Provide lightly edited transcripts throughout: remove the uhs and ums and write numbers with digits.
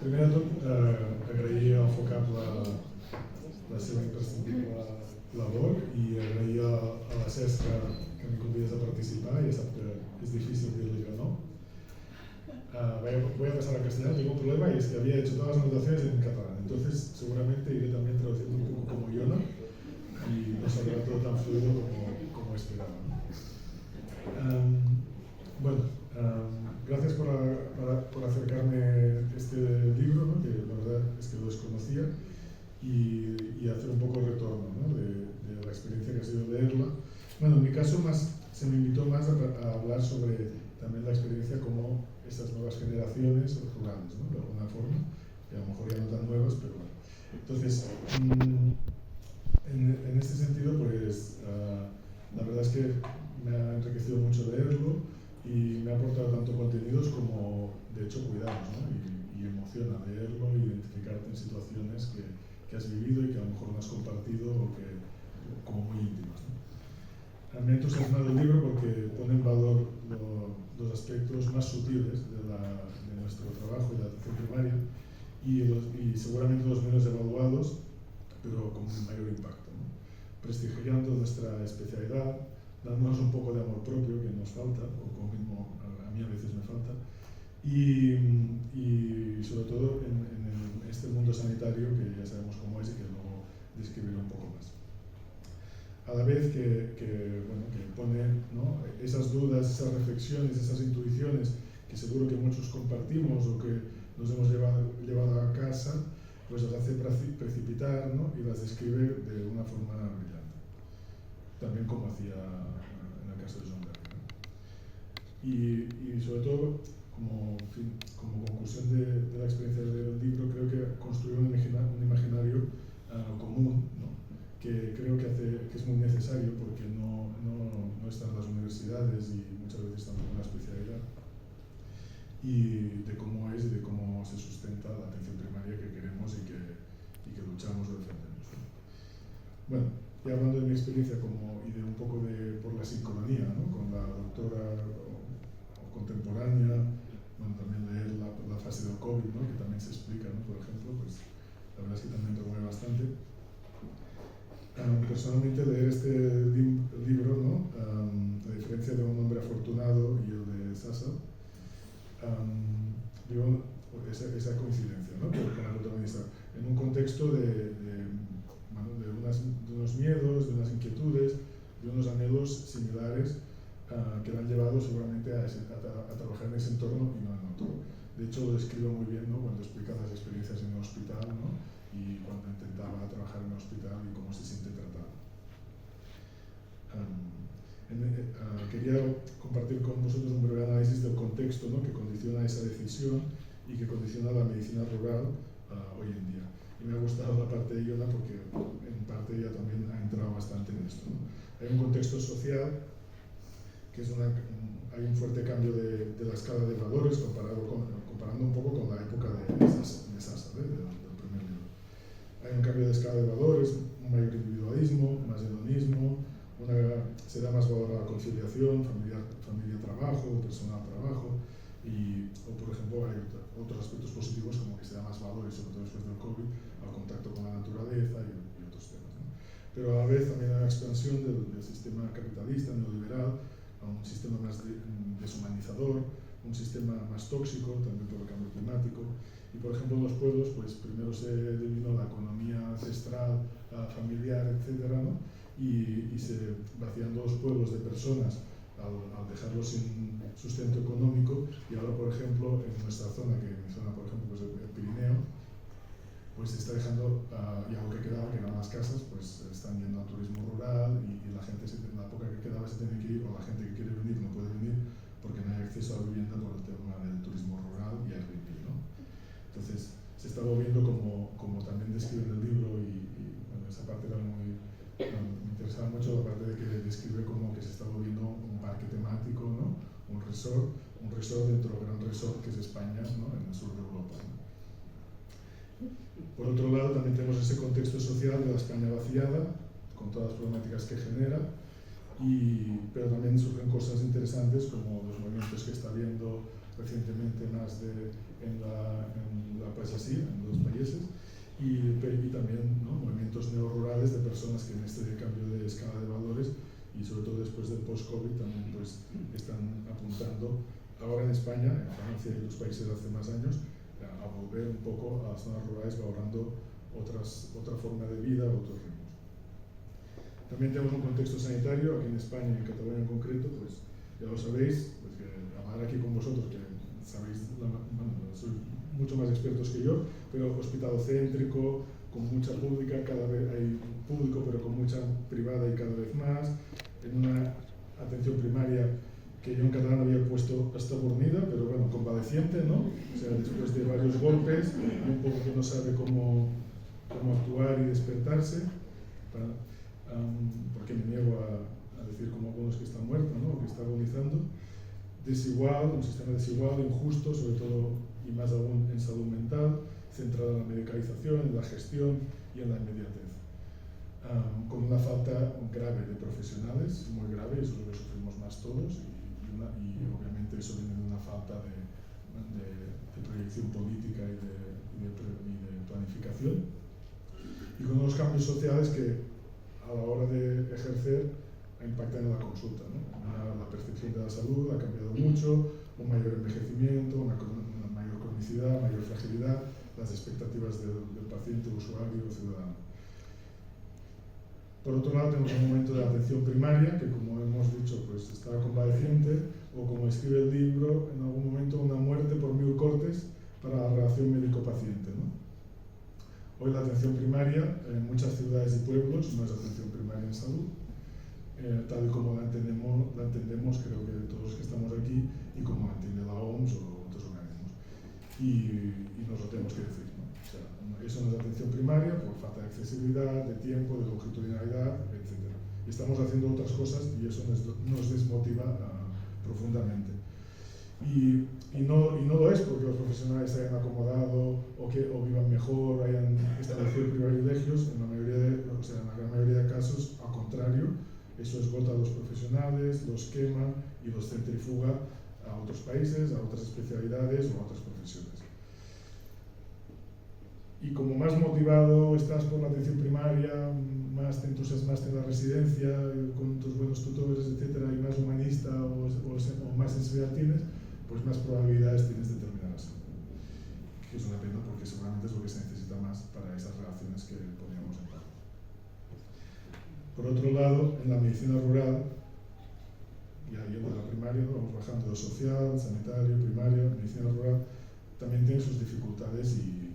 Primer de tot, agrair al FOCAP la seva imprescindible labor i agrair a la CESCA que me convides a participar. Ya sab que es difícil dirle que no. Voy a pasar a castellano. Tengo un problema y es que había hecho todas las anotaciones en catalán. Entonces, seguramente iré también traduciendo un poco como Yona y no saldrá todo tan fluido como esperaba. Bueno, gracias por acercarme este libro, ¿no? Que la verdad es que lo desconocía, y hacer un poco de retorno, ¿no? de la experiencia que ha sido leerla. Bueno, en mi caso se me invitó más a hablar sobre también la experiencia como estas nuevas generaciones rurales, ¿no? De alguna forma, que a lo mejor ya no tan nuevas, pero bueno. Entonces, en este sentido, pues la verdad es que me ha enriquecido mucho leerlo y me ha aportado tanto contenidos como, de hecho, cuidados, ¿no? y emociona leerlo e identificarte en situaciones que has vivido y que a lo mejor no has compartido o que como muy íntimas, ¿no? Me ha entusiasmado el libro porque pone en valor los aspectos más sutiles de nuestro trabajo y de la atención primaria y seguramente los menos evaluados, pero con un mayor impacto, ¿no? Prestigiando nuestra especialidad, dándonos un poco de amor propio que nos falta, o como mismo a mí a veces me falta, y sobre todo en este mundo sanitario que ya sabemos cómo es y que luego describiré un poco más. A la vez que pone, ¿no? esas dudas, esas reflexiones, esas intuiciones que seguro que muchos compartimos o que nos hemos llevado a casa, pues las hace precipitar, ¿no? Y las describe de una forma brillante. También como hacía en el caso de John Berry, ¿no? Y sobre todo, como conclusión de la experiencia de leer el libro, creo que construir un imaginario común, ¿no? Que creo que es muy necesario porque no están en las universidades y muchas veces tampoco en la especialidad, y de cómo es y de cómo se sustenta la atención primaria que queremos y que luchamos o defendemos. Bueno, y hablando de mi experiencia y de un poco por la sincronía, ¿no? Con la doctora contemporánea, bueno, también leer la fase del COVID, ¿no? Que también se explica, ¿no? Por ejemplo, pues la verdad es que también me mueve bastante. Personalmente leer este libro, ¿no? A diferencia de Un hombre afortunado y el de Sasa, digo, esa coincidencia, ¿no? Con la protagonista, en un contexto de unos miedos, de unas inquietudes, de unos anhelos similares que le han llevado seguramente a trabajar en ese entorno y no en otro. De hecho, lo describe muy bien, ¿no? Cuando explica las experiencias en el hospital, ¿no? Y cuando intentaba trabajar en el hospital y cómo se siente tratado. Quería compartir con vosotros un breve análisis del contexto, ¿no? Que condiciona esa decisión y que condiciona la medicina rural hoy en día. Y me ha gustado la parte de Iona porque en parte ella también ha entrado bastante en esto, ¿no? Hay un contexto social que hay un fuerte cambio de la escala de valores comparando un poco con la época de Sasa, del primer libro. Hay un cambio de escala de valores, un mayor individualismo, más hedonismo, se da más valor a la conciliación, familia-trabajo, personal-trabajo, o por ejemplo hay otros aspectos positivos como que se da más valor, y sobre todo después del COVID, al contacto con la naturaleza y otros temas, ¿no? Pero a la vez también hay una expansión del sistema capitalista, neoliberal, a un sistema más deshumanizador, un sistema más tóxico, también por el cambio climático. Y por ejemplo en los pueblos, pues primero se eliminó la economía ancestral, familiar, etcétera, ¿no? Y se vaciando los pueblos de personas al dejarlos sin sustento económico, y ahora por ejemplo en nuestra zona, mi zona por ejemplo pues el Pirineo, pues se está dejando, y algo que quedaba, que eran las casas, pues están yendo al turismo rural y la gente, la poca que quedaba se tiene que ir, o la gente que quiere venir no puede venir porque no hay acceso a la vivienda por el tema del turismo rural y Airbnb, ¿no? Entonces se está volviendo como también describe en el libro, y bueno, esa parte era me interesaba mucho la parte de que describe como que se está volviendo un parque temático, ¿no? Un resort dentro del gran resort que es España, ¿no? En el sur de Europa, ¿no? Por otro lado, también tenemos ese contexto social de la España vaciada, con todas las problemáticas que genera, pero también surgen cosas interesantes como los movimientos que está habiendo recientemente más en la asentamientos neorurales de personas que en este cambio de escala de valores y sobre todo después del post-COVID también pues están apuntando ahora en España, en Francia y otros países hace más años, a volver un poco a las zonas rurales valorando otra forma de vida, otros ritmos. También tenemos un contexto sanitario, aquí en España y en Cataluña en concreto, pues ya lo sabéis, pues que hablar aquí con vosotros, que sabéis, bueno, sois mucho más expertos que yo, pero hospitalocéntrico, con mucha pública, cada vez hay público, pero con mucha privada y cada vez más, en una atención primaria que yo en catalán había puesto hasta dormida, pero bueno, convaleciente, ¿no? O sea, después de varios golpes, y un poco que no sabe cómo actuar y despertarse, porque me niego a decir como algunos que están muertos, ¿no? Que está agonizando. Desigual, un sistema desigual, injusto, sobre todo y más aún en salud mental, centrado en la medicalización, en la gestión y en la inmediatez. Con una falta grave de profesionales, muy grave, eso es lo que sufrimos más todos, y obviamente eso viene de una falta de proyección política y de planificación. Y con unos cambios sociales que a la hora de ejercer impactan en la consulta, ¿no? La percepción de la salud ha cambiado mucho, un mayor envejecimiento, una mayor cronicidad, mayor fragilidad, las expectativas del paciente, usuario, ciudadano. Por otro lado, tenemos un momento de atención primaria, que como hemos dicho, pues está convaleciente, o como escribe el libro, en algún momento una muerte por 1000 cortes para la relación médico-paciente, ¿no? Hoy la atención primaria en muchas ciudades y pueblos no es atención primaria en salud, tal y como la entendemos creo que todos los que estamos aquí y como la entiende la OMS o otros organismos. Y nos lo tenemos que decir, ¿no? O sea, eso no es atención primaria por falta de accesibilidad, de tiempo, de longitudinalidad, etc. Y estamos haciendo otras cosas y eso nos desmotiva profundamente. Y no lo es porque los profesionales se hayan acomodado o vivan mejor, hayan establecido privilegios, en la gran mayoría de casos, al contrario, eso esgota a los profesionales, los quema y los centrifuga a otros países, a otras especialidades o a otras profesiones. Y como más motivado estás por la atención primaria, más te entusiasmaste en la residencia, con tus buenos tutores, etcétera, y más humanista o más sensibilidad tienes, pues más probabilidades tienes de terminar así. Que es una pena porque seguramente es lo que se necesita más para esas relaciones que poníamos en paz. Por otro lado, en la medicina rural, ya yendo de la primaria, vamos bajando de social, sanitario, primaria, medicina rural, también tiene sus dificultades y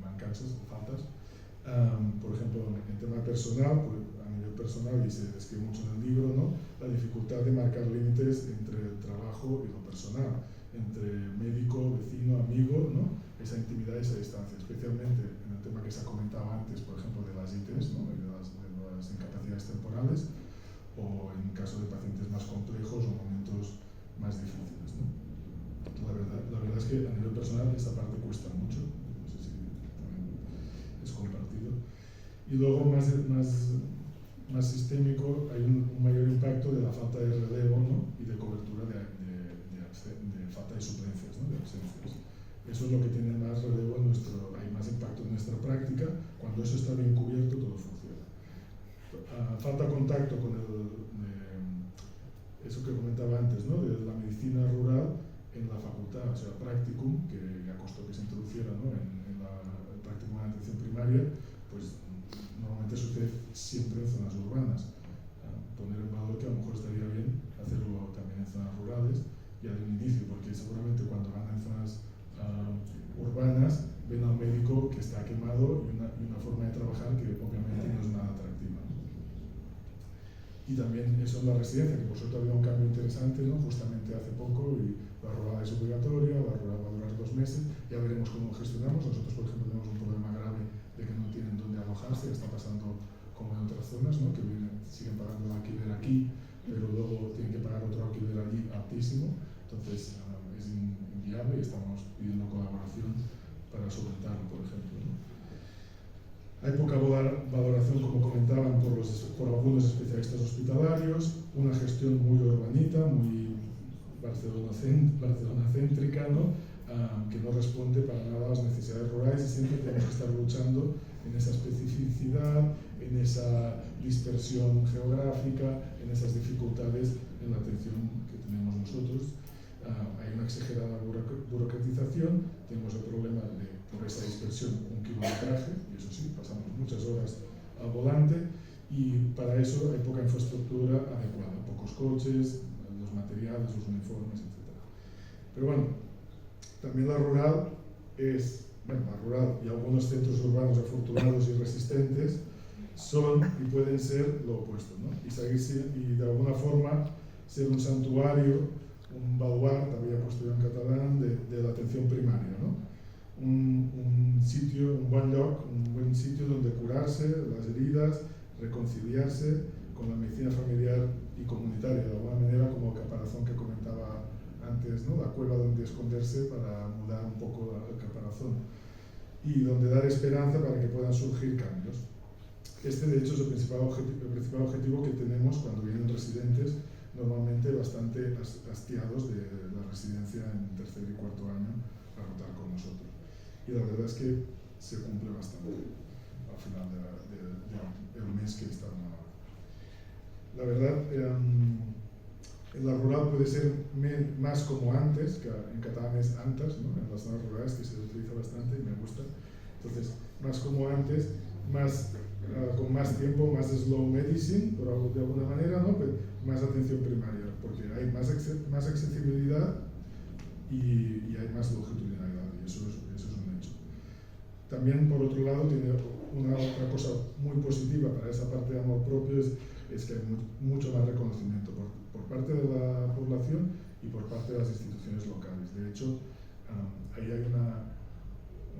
mancanzas o faltas. Por ejemplo, en tema personal, a nivel personal, y se describe mucho en el libro, ¿no? La dificultad de marcar límites entre el trabajo y lo personal, entre médico, vecino, amigo, ¿no? Esa intimidad y esa distancia, especialmente en el tema que se ha comentado antes, por ejemplo, de las ITs, ¿no? de las incapacidades temporales, o en caso de pacientes más complejos o momentos más difíciles, ¿no? La verdad es que a nivel personal esta parte cuesta mucho, no sé si también es compartido. Y luego más sistémico hay un mayor impacto de la falta de relevo, ¿no? Y de cobertura de falta de suplencias, ¿no? De ausencias. Eso es lo que tiene más relevo hay más impacto en nuestra práctica. Cuando eso está bien cubierto, todo funciona. Falta contacto con eso que comentaba antes, ¿no? De la medicina rural en la facultad, o sea, practicum, que ya costó que se introduciera, ¿no? en el practicum de atención primaria, pues normalmente sucede siempre en zonas urbanas. Poner en valor que a lo mejor estaría bien hacerlo también en zonas rurales ya de un inicio, porque seguramente cuando van en zonas urbanas ven a un médico que está quemado y una forma de trabajar que obviamente no es nada atractiva. Y también eso en la residencia, que por suerte ha habido un cambio interesante, ¿no? Justamente hace poco, y la rural es obligatoria, la rural va a durar 2 meses, ya veremos cómo gestionamos. Nosotros, por ejemplo, tenemos un problema grave de que no tienen dónde alojarse, está pasando como en otras zonas, ¿no? Que siguen pagando el alquiler aquí, pero luego tienen que pagar otro alquiler allí altísimo, entonces es inviable y estamos pidiendo colaboración para solventarlo, por ejemplo, ¿no? Hay poca valoración, como comentaban, por algunos especialistas hospitalarios, una gestión muy urbanita, muy barcelonacéntrica, ¿no? que no responde para nada a las necesidades rurales, y siempre tenemos que estar luchando en esa especificidad, en esa dispersión geográfica, en esas dificultades en la atención que tenemos nosotros. Hay una exagerada burocratización, tenemos el problema de, por esa dispersión, un kilometraje, y eso sí, pasamos muchas horas al volante, y para eso hay poca infraestructura adecuada, pocos coches, los materiales, los uniformes, etc. Pero bueno, también la rural es, bueno, la rural y algunos centros urbanos afortunados y resistentes son y pueden ser lo opuesto, ¿no? Y de alguna forma ser un santuario, un baluarte, había puesto yo en catalán, de la atención primaria, ¿no? Un sitio, un buen sitio donde curarse las heridas, reconciliarse con la medicina familiar y comunitaria, de alguna manera, como Caparazón que comentaba antes, ¿no? La cueva donde esconderse para mudar un poco el caparazón, y donde dar esperanza para que puedan surgir cambios. Este, de hecho, es el principal objetivo que tenemos cuando vienen residentes, normalmente bastante hastiados de la residencia en tercer y cuarto año, a rotar con nosotros. Y la verdad es que se cumple bastante al final del mes que están ahora. La verdad, en la rural puede ser más como antes, que en catalán es antes, ¿no? En las zonas rurales, que se utiliza bastante y me gusta. Entonces, más como antes, con más tiempo, más slow medicine, de alguna manera, ¿no? Pero más atención primaria, porque hay más accesibilidad y hay más longitudinalidad, y eso es un hecho. También, por otro lado, tiene otra cosa muy positiva para esa parte de amor propio, es que hay mucho más reconocimiento por parte de la población y por parte de las instituciones locales. De hecho, ahí hay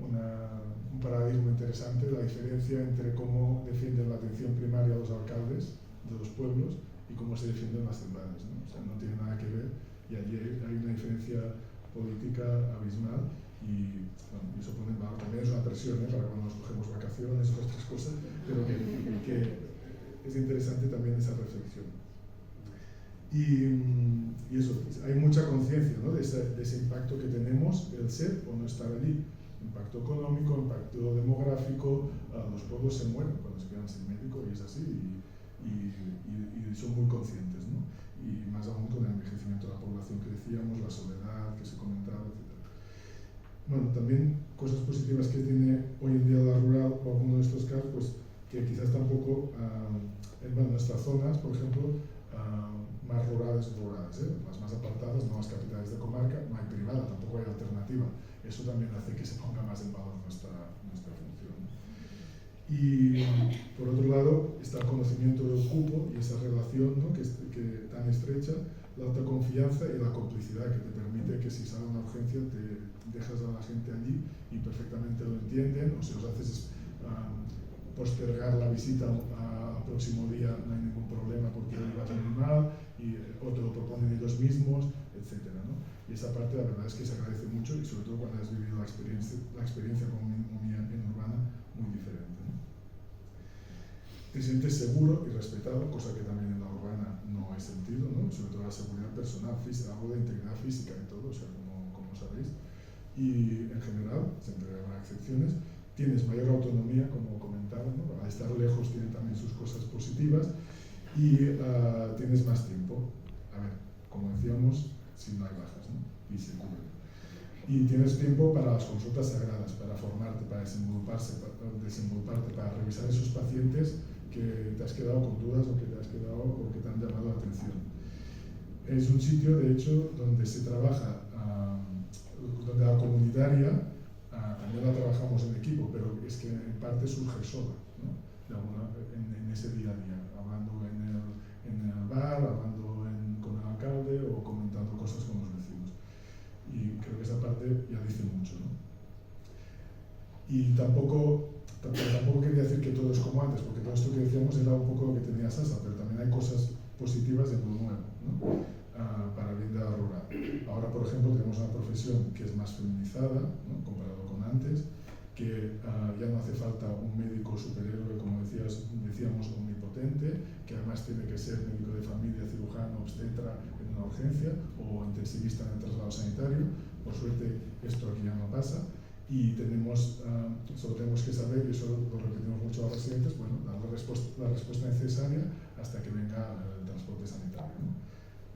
un paradigma interesante, la diferencia entre cómo defienden la atención primaria los alcaldes de los pueblos y cómo se defienden las ciudades, ¿no? O sea, no tiene nada que ver, y allí hay una diferencia política abismal, y bueno, eso pone en valor. También es una presión, para cuando nos cogemos vacaciones o otras cosas, pero que es interesante también esa reflexión. Y eso, hay mucha conciencia, ¿no? de ese impacto que tenemos, el ser o no estar allí. Impacto económico, impacto demográfico, los pueblos se mueren cuando se quedan sin médico, y es así, y son muy conscientes, ¿no? Y más aún con el envejecimiento de la población que decíamos, la soledad que se comentaba, etc. Bueno, también cosas positivas que tiene hoy en día la rural, o alguno de estos casos, pues que quizás tampoco, en nuestras zonas, por ejemplo, más rurales, las más apartadas, no las capitales de comarca, no hay privada, tampoco hay alternativa. Eso también hace que se ponga más en valor nuestra función. Y por otro lado está el conocimiento del cupo y esa relación, ¿no? que tan estrecha, la alta confianza y la complicidad que te permite que si sale una urgencia te dejas a la gente allí y perfectamente lo entienden, o si os haces postergar la visita al próximo día no hay ningún problema porque lo ibas muy mal, o te lo proponen ellos mismos, etc. ¿no? Y esa parte la verdad es que se agradece mucho, y sobre todo cuando has vivido la experiencia como mía en Urbana, muy diferente, ¿no? Te sientes seguro y respetado, cosa que también en la Urbana no he sentido, ¿no? Sobre todo la seguridad personal, algo de integridad física y todo, o sea, como sabéis. Y en general, siempre habrá excepciones, tienes mayor autonomía, como comentaba, ¿no? Al estar lejos tiene también sus cosas positivas, y tienes más tiempo. A ver, como decíamos, si no hay bajas, ¿no? Y se cubren. Y tienes tiempo para las consultas sagradas, para formarte, para desenvoluparte, para revisar esos pacientes que te has quedado con dudas o que te has quedado porque te han llamado la atención. Es un sitio, de hecho, donde se trabaja, donde la comunitaria también la trabajamos en equipo, pero es que en parte surge sola, ¿no? En ese día a día, hablando en el bar, hablando con el alcalde o comentando cosas con los vecinos. Y creo que esa parte ya dice mucho, ¿no? Y tampoco quería decir que todo es como antes, porque todo esto que decíamos era un poco lo que tenía Sasa, pero también hay cosas positivas de lo nuevo, ¿no? Para bien de la rural. Ahora, por ejemplo, tenemos una profesión que es más feminizada, ¿no? Comparado con antes, que ya no hace falta un médico superhéroe, como decíamos, omnipotente, que además tiene que ser médico de familia, cirujano, obstetra en una urgencia o intensivista en el traslado sanitario. Por suerte esto aquí ya no pasa y solo tenemos que saber, y eso lo repetimos mucho a los residentes, bueno, dar la respuesta necesaria hasta que venga el transporte sanitario,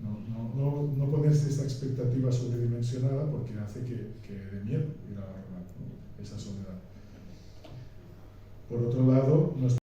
¿no? No ponerse esta expectativa sobredimensionada porque hace que dé miedo.